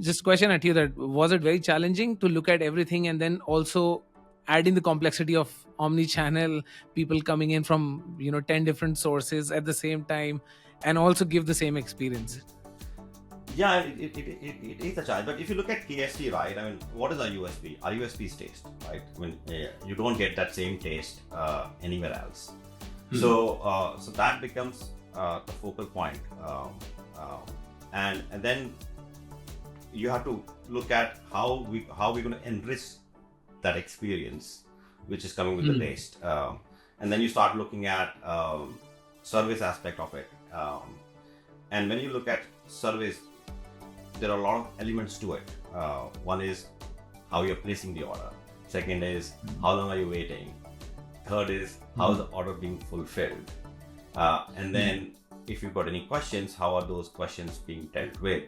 Just question at you, that was it very challenging to look at everything and then also add in the complexity of omni channel, people coming in from 10 different sources at the same time, and also give the same experience? Yeah, it is a challenge. But if you look at KFC, right? I mean, what is our USP? Our USP is taste, right? I mean, you don't get that same taste anywhere else. So that becomes the focal point, and then you have to look at how we're going to enrich that experience, which is coming with the taste, and then you start looking at service aspect of it, and when you look at service, there are a lot of elements to it. One is how you're placing the order. Second is how long are you waiting. Third is how is the order being fulfilled. And then if you've got any questions, how are those questions being dealt with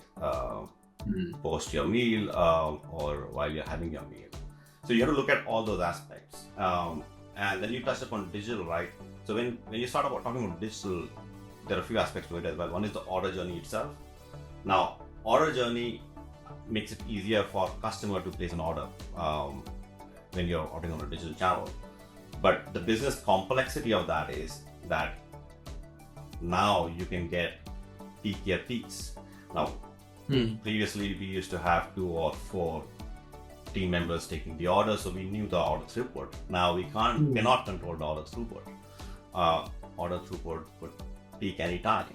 post your meal or while you're having your meal. So you have to look at all those aspects. And then you touched upon digital, right? So when you start about talking about digital, there are a few aspects to it as well. One is the order journey itself. Now, order journey makes it easier for customer to place an order when you're ordering on a digital channel. But the business complexity of that is that now you can get peakier peaks. Now, previously we used to have 2 or 4 team members taking the order, so we knew the order throughput. Now we cannot control the order throughput. Order throughput could peak any time,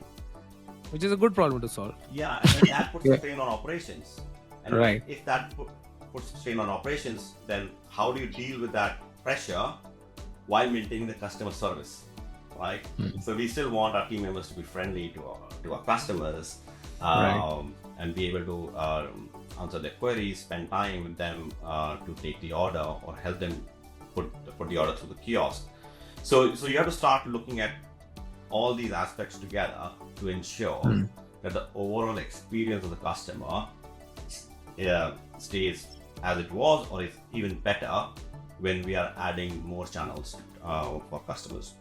Which is a good problem to solve. Yeah, and that puts a strain on operations. And Right. if that puts strain on operations, then how do you deal with that pressure while maintaining the customer service, right? So we still want our team members to be friendly to our customers, and be able to answer their queries, spend time with them to take the order or help them put the order through the kiosk. So you have to start looking at all these aspects together to ensure that the overall experience of the customer stays as it was or is even better when we are adding more channels for customers.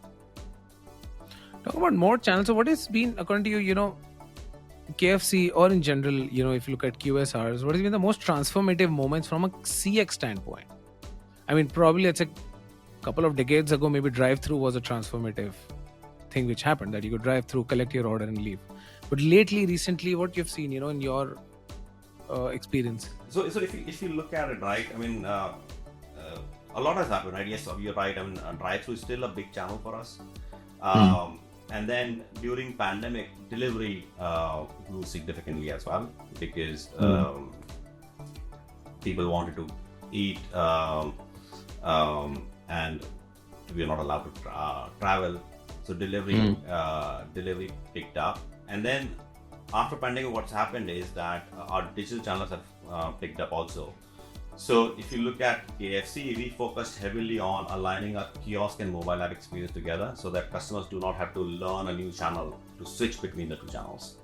Talk about more channels. So what has been, according to you, KFC or in general, if you look at QSRs, what has been the most transformative moments from a CX standpoint? I mean, probably it's a couple of decades ago, maybe drive-through was a transformative thing which happened, that you could drive through, collect your order and leave. But recently, what you've seen, in your experience? So if you look at it, right, I mean, a lot has happened, right? Yes, you're right. I mean, drive-through is still a big channel for us. And then during pandemic, delivery grew significantly as well, because people wanted to eat, and we are not allowed to travel. So delivery picked up. And then after pandemic, what's happened is that our digital channels have picked up also. So if you look at KFC, we focused heavily on aligning our kiosk and mobile app experience together so that customers do not have to learn a new channel to switch between the 2 channels.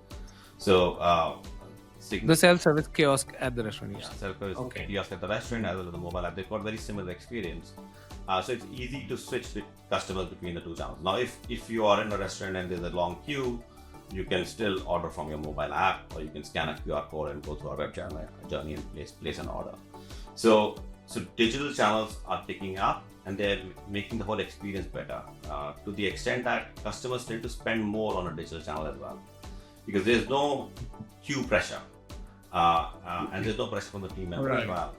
So the self-service kiosk at the restaurant. Yeah, self-service kiosk at the restaurant as well as the mobile app, they've got very similar experience. So it's easy to switch the customers between the 2 channels. Now, if you are in a restaurant and there's a long queue, you can still order from your mobile app, or you can scan a QR code and go through our web journey and place an order. So digital channels are picking up, and they're making the whole experience better to the extent that customers tend to spend more on a digital channel as well, because there's no queue pressure, and there's no pressure from the team members as well.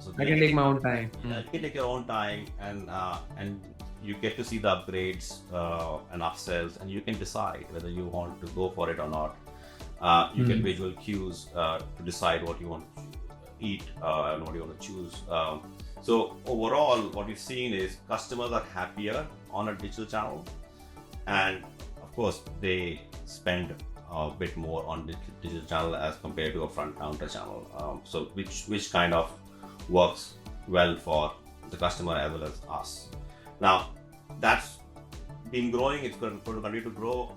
So I can take my own time. You can take your own time, and you get to see the upgrades and upsells, and you can decide whether you want to go for it or not. You get visual cues to decide what you want to eat and what you want to choose. So overall, what we've seen is customers are happier on a digital channel, and of course they spend a bit more on digital channel as compared to a front counter channel. So which kind of works well for the customer as well as us. Now that's been growing. It's going to continue to grow.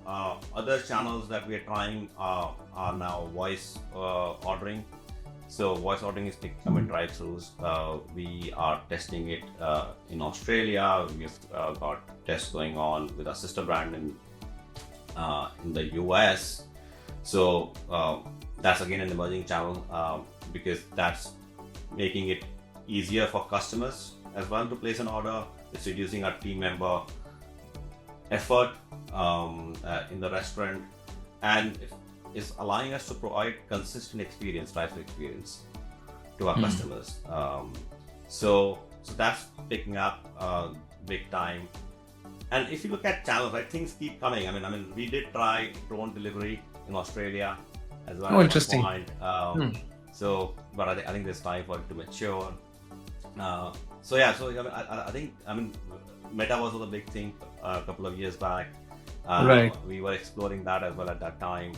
Other channels that we are trying are now voice ordering. So voice ordering is becoming drive-thrus. We are testing it in Australia. We've got tests going on with our sister brand in the US. So that's again an emerging channel, because that's making it easier for customers as well to place an order. It's reducing our team member effort in the restaurant, and is allowing us to provide consistent experience, drive-through experience to our customers. So that's picking up big time. And if you look at channels, right, things keep coming. I mean, we did try drone delivery in Australia as well. Oh, At interesting. one point. So, but I think there's time for it to mature. So yeah, so I think metaverse was a big thing a couple of years back. Right. We were exploring that as well at that time,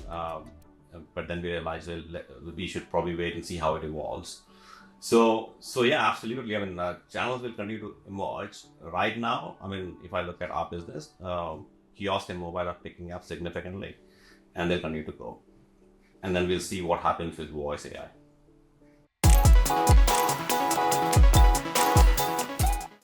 but then we realized we should probably wait and see how it evolves. So yeah, absolutely. Channels will continue to emerge. Right now, if I look at our business, kiosk and mobile are picking up significantly, and they'll continue to grow. And then we'll see what happens with voice AI.